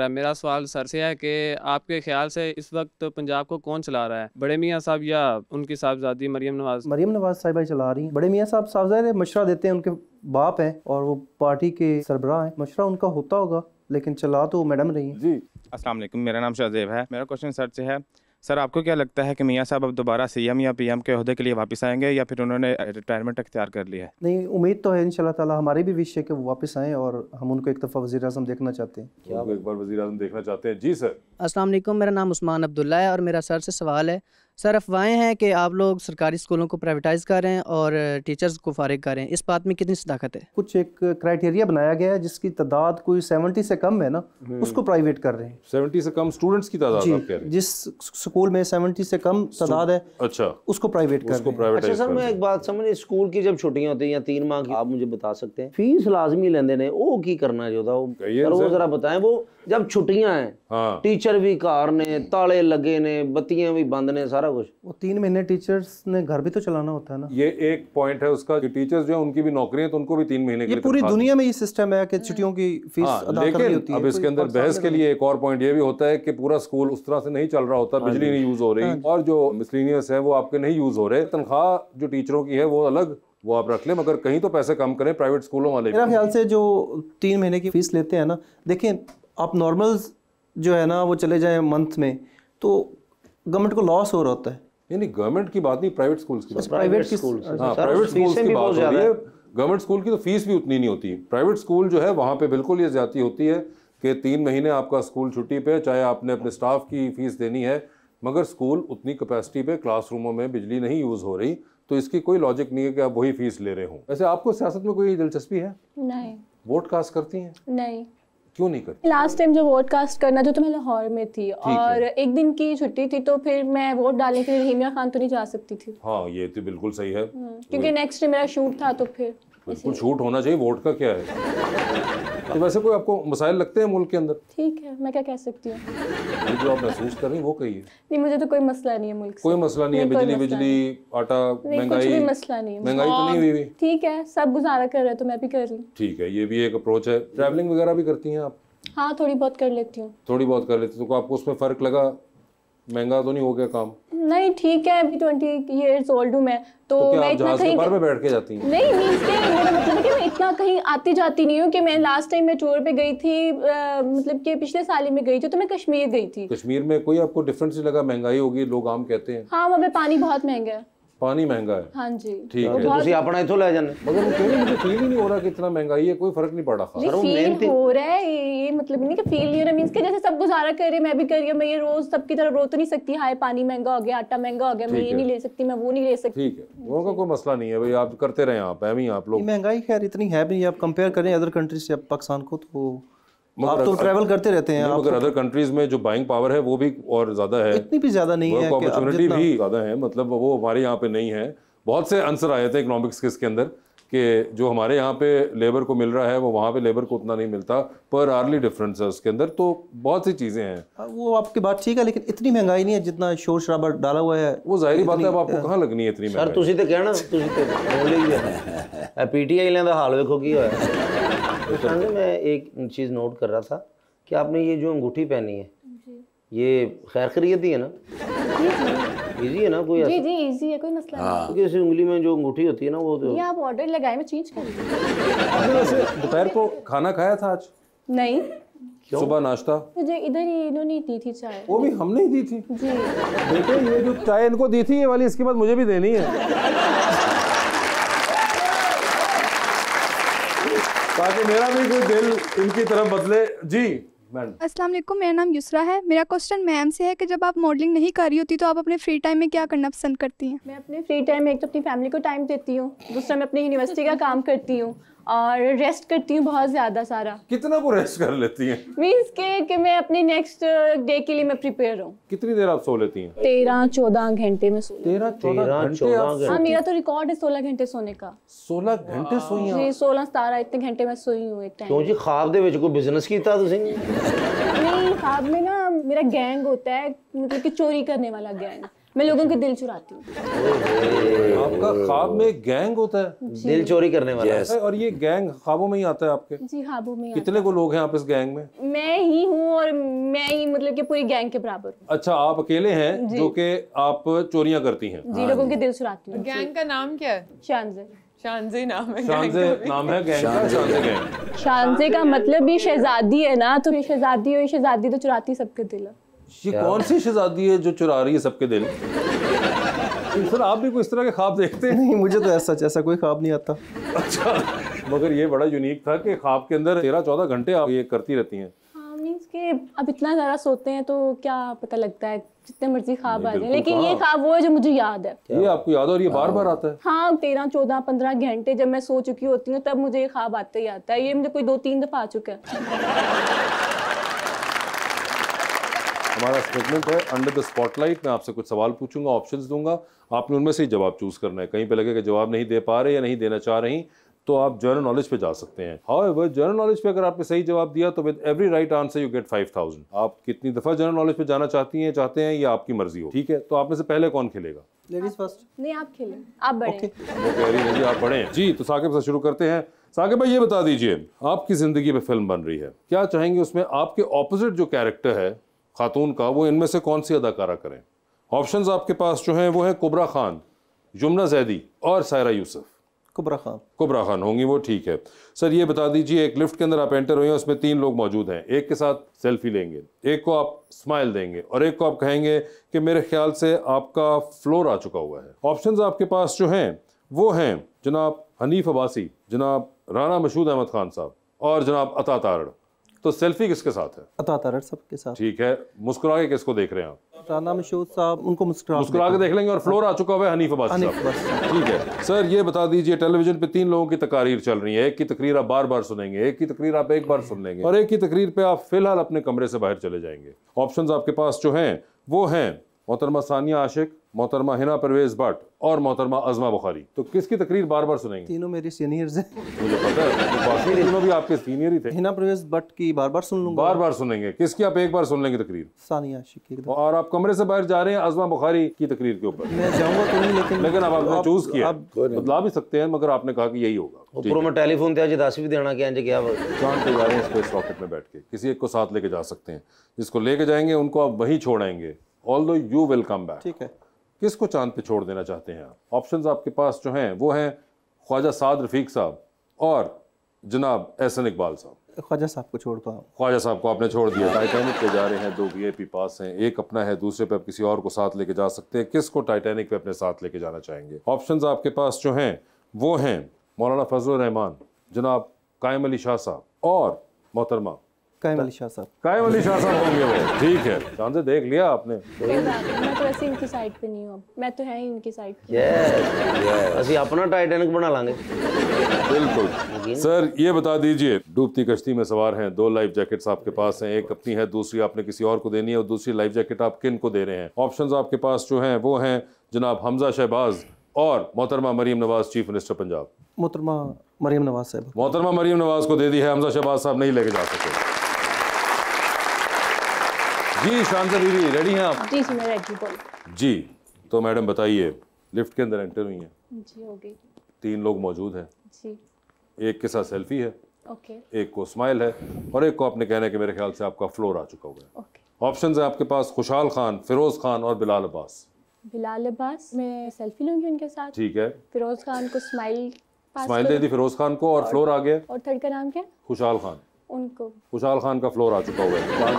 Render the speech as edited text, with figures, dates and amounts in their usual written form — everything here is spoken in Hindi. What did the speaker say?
मेरा सवाल सर से है कि आपके ख्याल से इस वक्त पंजाब को कौन चला रहा है, बड़े मियाँ साहब या उनकी साहबजादी मरियम नवाज? मरियम नवाज साहिबा चला रही हैं। बड़े मियाँ साहब साहबजादे मशवरा देते हैं, उनके बाप हैं और वो पार्टी के सरबराह हैं। मशवरा उनका होता होगा लेकिन चला तो मैडम रही हैं। जी अस्सलाम वालेकुम, मेरा नाम शाहजेब है। मेरा क्वेश्चन सर से है, सर आपको क्या लगता है कि मियाँ साहब अब दोबारा सीएम या पीएम के ओहदे के लिए वापस आएंगे या फिर उन्होंने रिटायरमेंट अख्तियार कर लिया है? नहीं, उम्मीद तो है इंशाल्लाह ताला। हमारी भी विश है कि वो वापस आएँ और हम उनको एक दफ़ा वज़ीर आज़म देखना चाहते हैं। क्या एक बार वज़ीर आज़म देखना चाहते हैं? जी सर। अस्सलाम वालेकुम, मेरा नाम उस्मान अब्दुल्ला है और मेरा सर से सवाल है, सर अफवाहें हैं कि आप लोग सरकारी स्कूलों को प्राइवेटाइज़ कर रहे हैं और टीचर्स को फारिग कर रहे हैं, इस बात में कितनी सदाकत है? कुछ एक क्राइटेरिया बनाया गया है जिसकी तादाद कोई 70 से कम है ना, उसको प्राइवेट कर रहे हैं। 70 से कम स्टूडेंट्स की तादाद आप कह रहे हैं? जिस स्कूल में 70 से कम तादाद है, अच्छा, उसको प्राइवेट कर रहे हैं। अच्छा सर, मैं एक बात समझ, स्कूल की जब छुट्टियां होती हैं या 3 माह की, आप मुझे बता सकते हैं फीस लाजमी लेंदे ने वो की करना जो था वो जरा बताएं। वो जब छुट्टियां हैं, हाँ, टीचर भी घर ने, ताले लगे ने, बत्तियां भी बंद ने, सारा कुछ, वो 3 महीने टीचर्स ने घर भी तो चलाना होता है ना। ये एक पॉइंट है उसका कि टीचर्स जो है उनकी भी नौकरी है तो उनको भी 3 महीने के लिए पूरी दुनिया में ये सिस्टम है कि छुट्टियों की फीस अदा करनी होती है। अब इसके अंदर बहस के लिए एक और पॉइंट ये भी होता है कि पूरा स्कूल उस तरह से नहीं चल रहा होता, बिजली नहीं यूज हो रही और जो मिसलेनियस है वो आपके नहीं यूज हो रहे। तनख्वाह जो टीचरों की है वो अलग, वो आप रख लें, मगर कहीं तो पैसे कम करें प्राइवेट स्कूलों वाले। मेरा ख्याल से जो 3 महीने की फीस लेते हैं ना, देखें आप नॉर्मल जो है ना वो चले जाएं मंथ में तो गवर्नमेंट को लॉस हो रहा होता है। नहीं, गवर्नमेंट की बात नहीं, प्राइवेट स्कूल्स की बात। प्राइवेट स्कूल, हाँ, प्राइवेट स्कूल्स की बात हो रही है। गवर्नमेंट स्कूल की तो फीस भी उतनी नहीं होती। प्राइवेट स्कूल जो है वहाँ पे बिल्कुल ये ज्यादती होती है कि 3 महीने आपका स्कूल छुट्टी पे, चाहे आपने अपने स्टाफ की फीस देनी है, मगर स्कूल उतनी कैपेसिटी पे क्लासरूमों में बिजली नहीं यूज हो रही, तो इसकी कोई लॉजिक नहीं है कि आप वही फीस ले रहे हो। वैसे आपको सियासत में कोई दिलचस्पी है? नहीं। वोट कास्ट करती हैं? नहीं। क्यों नहीं करती? लास्ट टाइम जो वोट कास्ट करना जो तो मैं लाहौर में थी और एक दिन की छुट्टी थी, तो फिर मैं वोट डालने के लिए रहीमिया खान तो नहीं जा सकती थी। हाँ, ये तो बिल्कुल सही है, क्योंकि नेक्स्ट डे मेरा शूट था, तो फिर बिल्कुल शूट होना चाहिए, वोट का क्या है। तो वैसे कोई आपको मसाइल लगते हैं मुल्क के अंदर? ठीक है, मैं क्या कह सकती हूँ। जो आप महसूस कर रही हैं वो कहिए। नहीं, मुझे तो कोई मसला नहीं है मुल्क से। कोई मसला नहीं है, बिजली आटा महंगाई, कोई मसला नहीं है, महंगाई तो नहीं हुई। ठीक है, सब गुजारा कर रहे हैं तो मैं भी कर रही हूँ। ठीक है, ये भी एक अप्रोच है। ट्रैवलिंग वगैरह भी करती हैं आप? हाँ, थोड़ी बहुत कर लेती हूँ। थोड़ी बहुत कर लेती, तो आपको उसमें फर्क लगा? महंगा तो नहीं हो गया काम? नहीं, ठीक है, अभी 20 years old हूँ मैं, तो मैं इतना कहीं बार में बैठ के जाती हूँ? नहीं, मींस के मेरा मतलब है कि मैं इतना कहीं आती जाती नहीं हूँ। कि मैं लास्ट टाइम मैं टूर पे गई थी, मतलब कि पिछले साल ही में गई थी, तो मैं कश्मीर गई थी। कश्मीर में कोई आपको डिफरेंस लगा? महंगाई होगी लोग आम कहते हैं। हाँ, वहाँ पे पानी बहुत महंगा है। पानी महंगा है? हाँ जी। ठीक है, तुसी अपना इथों ले जाने। मगर मुझे फील ही नहीं हो रहा कि इतना महंगाई है, कोई फर्क नहीं पड़ा। फील हो रहा है, ये मतलब नहीं कि फील नहीं हो रहा, मींस के जैसे सब गुजारा कर रहे, मैं भी कर रही हूँ। मैं ये रोज सबकी तरह रो तो नहीं सकती, हाय पानी महंगा हो गया, आटा महंगा हो गया, मैं ये नहीं ले सकती, मैं वो नहीं ले सकती। ठीक है, वो का कोई मसला नहीं है भाई, आप करते रहे, आप लोग। महंगाई खैर इतनी है भी, आप कंपेयर करें अदर कंट्री से पाकिस्तान को, तो आप तो ट्रैवल करते रहते हैं। मगर अदर कंट्रीज में जो बाइंग पावर है वो भी और ज्यादा है, इतनी भी ज्यादा नहीं है, अपॉर्चुनिटी भी ज्यादा है, मतलब वो हमारे यहाँ पे नहीं है। बहुत से आंसर आए थे इकोनॉमिक्स के इसके अंदर कि जो हमारे यहाँ पे लेबर को मिल रहा है वो वहाँ पे लेबर को उतना नहीं मिलता, पर आर्ली डिफरेंस है उसके अंदर, तो बहुत सी चीज़ें हैं। वो आपकी बात ठीक है, लेकिन इतनी महंगाई नहीं है जितना शोर शराबा डाला हुआ है। वो जाहिर बात है, अब आपको कहाँ लगनी है इतनी महंगाई? सर तुसी तो कहना, तुसी तो बोले ही है। पीटीआई लें दा हाल देखो की होया। तो सर मैं एक चीज़ नोट कर रहा था कि आपने ये जो अंगूठी पहनी है, ये खैर खैरियत ही है ना? इजी है ना? कोई जी जी इजी है, कोई मसला नहीं। क्योंकि इस उंगली में जो अंगूठी होती है ना, वो तो ये आप ऑर्डर लगाए, मैं चेंज कर दूँ। आपने वैसे दोपहर को खाना खाया था आज? नहीं। सुबह नाश्ता? मुझे इधर ही इन्होंने दी थी चाय। वो भी हमने ही दी थी जी। बेटे, ये जो चाय इनको दी थी ये वाली, इसके बाद मुझे भी देनी है, ताकि मेरा भी कोई दिल इनकी तरफ बदले। जी अस्सलाम वालेकुम, मेरा नाम युसरा है। मेरा क्वेश्चन मैम से है कि जब आप मॉडलिंग नहीं कर रही होती तो आप अपने फ्री टाइम में क्या करना पसंद करती हैं? मैं अपने फ्री टाइम में एक तो अपनी फैमिली को टाइम देती हूँ, दूसरा मैं अपनी यूनिवर्सिटी का काम करती हूँ और रेस्ट करती हूँ बहुत ज़्यादा सारा। कितना को रेस्ट कर लेती हैं? मीन्स के कि मैं अपनी नेक्स्ट डे के लिए मैं प्रिपेयर हूँ। कितनी देर आप सो लेती हैं? 13-14 घंटे में सो। 13-14 घंटे? हाँ, मेरा तो रिकॉर्ड है 16 घंटे सोने का। 16 घंटे सोई हैं? जी, 16-17 इतने घंटे मैं सोई हूँ एक टाइम। क्यों जी, ख्वाब दे विच कोई बिजनेस कीता तुसीं? नहीं, ख्वाब में ना मेरा गैंग होता है, मतलब कि चोरी करने वाला गैंग, मैं लोगों के दिल चुराती हूँ। आपका ख्वाब में गैंग होता है, दिल चोरी करने वाला है। और ये गैंग ख्वाबों में ही आता है आपके? जी ख्वाबों में। कितने को लोग हैं आप इस गैंग में? मैं ही हूँ और मैं ही मतलब कि पूरी गैंग के बराबर हूँ। अच्छा, आप अकेले हैं जो कि आप चोरियां करती हैं? जी, लोगों के दिल चुराती हूँ। गैंग का नाम क्या है? शानजे। शानजे नाम है। शानजे नाम है गैंग का? शानजे गैंग। शानजे का मतलब ये शहजादी है ना, तो ये शहजादी और ये शहजादी तो चुराती सबके दिल है। ये कौन सी शहजादी है जो चुरा रही है सबके दिल? सर आप भी कोई इस तरह के ख्वाब देखते हैं? नहीं, मुझे तो ऐसा कोई ख्वाब नहीं आता। अच्छा, मगर ये बड़ा यूनिक था कि ख्वाब के अंदर 13-14 घंटे आप ये करती रहती हैं। हाँ, मीन्स के अब इतना ज़्यादा सोते हैं तो क्या पता लगता है, जितने मर्जी ख्वाब आ जाए, लेकिन ये ख्वाब वो है जो मुझे याद है। ये आपको याद है और ये बार बार आता है? हाँ, 13, 14, 15 घंटे जब मैं सो चुकी होती हूँ तब मुझे ये ख्वाब आता ही आता है। ये मुझे कोई 2-3 दफ़ा आ चुका है। हमारा स्टेटमेंट है अंडर द स्पॉटलाइट। मैं आपसे कुछ सवाल पूछूंगा, ऑप्शंस दूंगा, आपने उनमें से ही जवाब चूज करना है। कहीं पे लगे कि जवाब नहीं दे पा रहे या नहीं देना चाह रही तो आप जनरल नॉलेज पे जा सकते हैं। हाउएवर जनरल नॉलेज पे अगर आपने सही जवाब दिया तो with every right answer you get 5000। आप कितनी दफा जनरल नॉलेज पे जाना चाहते हैं ये आपकी मर्जी हो, ठीक है? तो आप में से पहले कौन खेलेगा? Ladies first. नहीं, आप खेलें, आप बड़े। वो कह रही है जी आप बड़े हैं। जी, तो साकिब से शुरू करते हैं। साकिब भाई, ये बता दीजिए, आपकी जिंदगी में फिल्म बन रही है, क्या चाहेंगे उसमें आपके ऑपोजिट जो कैरेक्टर है खातून का, वो इनमें से कौन सी अदाकारा करें? ऑप्शंस आपके पास जो हैं वो है कुबरा खान, यमुना जैदी और सायरा यूसुफ। कुबरा खान होंगी वो, ठीक है। सर ये बता दीजिए, एक लिफ्ट के अंदर आप एंटर हुए हैं, उसमें 3 लोग मौजूद हैं, एक के साथ सेल्फी लेंगे, एक को आप स्माइल देंगे और एक को आप कहेंगे कि मेरे ख्याल से आपका फ्लोर आ चुका हुआ है। ऑप्शंस आपके पास जो हैं वो हैं जनाब हनीफ अब्बासी, जनाब राना मशहूद अहमद खान साहब और जनाब अता तारड़। तो सेल्फी किसके साथ है? अता तारड़ सबके साथ। ठीक है, मुस्कुरा के किसको देख रहे हैं आप? राना मशहूद साहब, उनको मुस्कुरा के देख लेंगे और फ्लोर आ चुका हुआ है हनीफ अब्बासी साहब। ठीक है सर, ये बता दीजिए, टेलीविजन पे 3 लोगों की तकारीर चल रही है, एक की तकरीर आप बार बार सुनेंगे, एक की तकरीर आप एक बार सुन लेंगे और एक की तकरीर पे आप फिलहाल अपने कमरे से बाहर चले जाएंगे। ऑप्शंस आपके पास जो हैं वो हैं मोहतरमा सानिया आशिक, मोहतरमा हिना परवेज भट्ट और मोहतरमा अज़मा बुखारी। तो किसकी तकरीर बार बार सुनेंगे? तीनों मेरी सीनियर्स हैं। मुझे पता है, तो बाकी तीनों भी आपके सीनियर ही थे। हिना परवेज भट्ट की बार बार सुन लूंगा। बार बार सुनेंगे। किसकी आप एक बार सुन लेंगे तकरीर? सानिया आशिक की। और आप कमरे से बाहर जा रहे हैं अज़मा बुखारी की तकरीर के ऊपर। मैं जाऊंगा तो नहीं, लेकिन अब आपने चूज किया, बदला भी सकते हैं, मगर आपने कहा कि यही होगा। ऊपर में टेलीफोन ते दस भी देना क्या क्या जान तैयार है स्पेस रॉकेट में बैठ के, किसी एक को साथ लेके जा सकते हैं, जिसको लेके जाएंगे उनको आप वहीं छोड़ाएंगे, although you will come back. ठीक है, किसको चांद पे छोड़ देना चाहते हैं आप? ऑप्शंस आपके पास जो हैं वो हैं ख्वाजा साद रफीक साहब और जनाब एहसन इकबाल साहब। ख्वाजा साहब को छोड़ पाऊँ? ख्वाजा साहब को आपने छोड़ दिया। टाइटैनिक पे जा रहे हैं, 2 VIP पास हैं, एक अपना है, दूसरे पे आप किसी और को साथ लेके जा सकते हैं। किसको टाइटैनिक पे अपने साथ लेके जाना चाहेंगे? ऑप्शंस आपके पास जो हैं वो हैं मौलाना फजलुर रहमान, जनाब कायम अली शाह साहब और मोहतरमा कायम अली शाह साहब। कायम अली शाह साहब होंगे वो, ठीक है। चांद देख लिया आपने? मैं तो ऐसे इनकी साइड पे नहीं हूँ, मैं तो है ही इनकी साइड पे। असि अपना टाइटैनिक बना लांगे। बिल्कुल सर, ये बता दीजिए, डूबती कश्ती में सवार हैं, 2 लाइफ जैकेट्स आपके पास हैं, एक अपनी है, दूसरी आपने किसी और को देनी है, और दूसरी लाइफ जैकेट आप किन को दे रहे हैं? ऑप्शंस आपके पास जो हैं वो हैं जनाब हमजा शहबाज और मोहतरमा मरीम नवाज, चीफ मिनिस्टर पंजाब। मोहतरमा मरीम नवाज साहब। मोहतरमा मरीम नवाज को दे दी है, हमजा शहबाज साहब नहीं लेके जा सके। जी शांता दीदी, रेडी हैं आप? जी मैं रेडी बोल। जी, तो मैडम बताइए, लिफ्ट के अंदर एंटर हुई हैं जी, हो गई। 3 लोग मौजूद हैं, जी, एक के साथ सेल्फी है, ओके, एक को स्माइल है और एक को आपने कहना है कि मेरे ख्याल से आपका फ्लोर आ चुका हुआ है। ओके। ऑप्शंस है आपके पास खुशहाल खान, फिरोज खान और बिलाल अब्बास। बिलाल अब्बास, मैं सेल्फी लूंगी उनके साथ। ठीक है, फिरोज खान को स्माइल दे दी फिरोज खान को और फ्लोर आ गया। और थर्ड का नाम क्या? खुशहाल खान। उनको। खुशहाल खान का फ्लोर आ चुका हुआ है।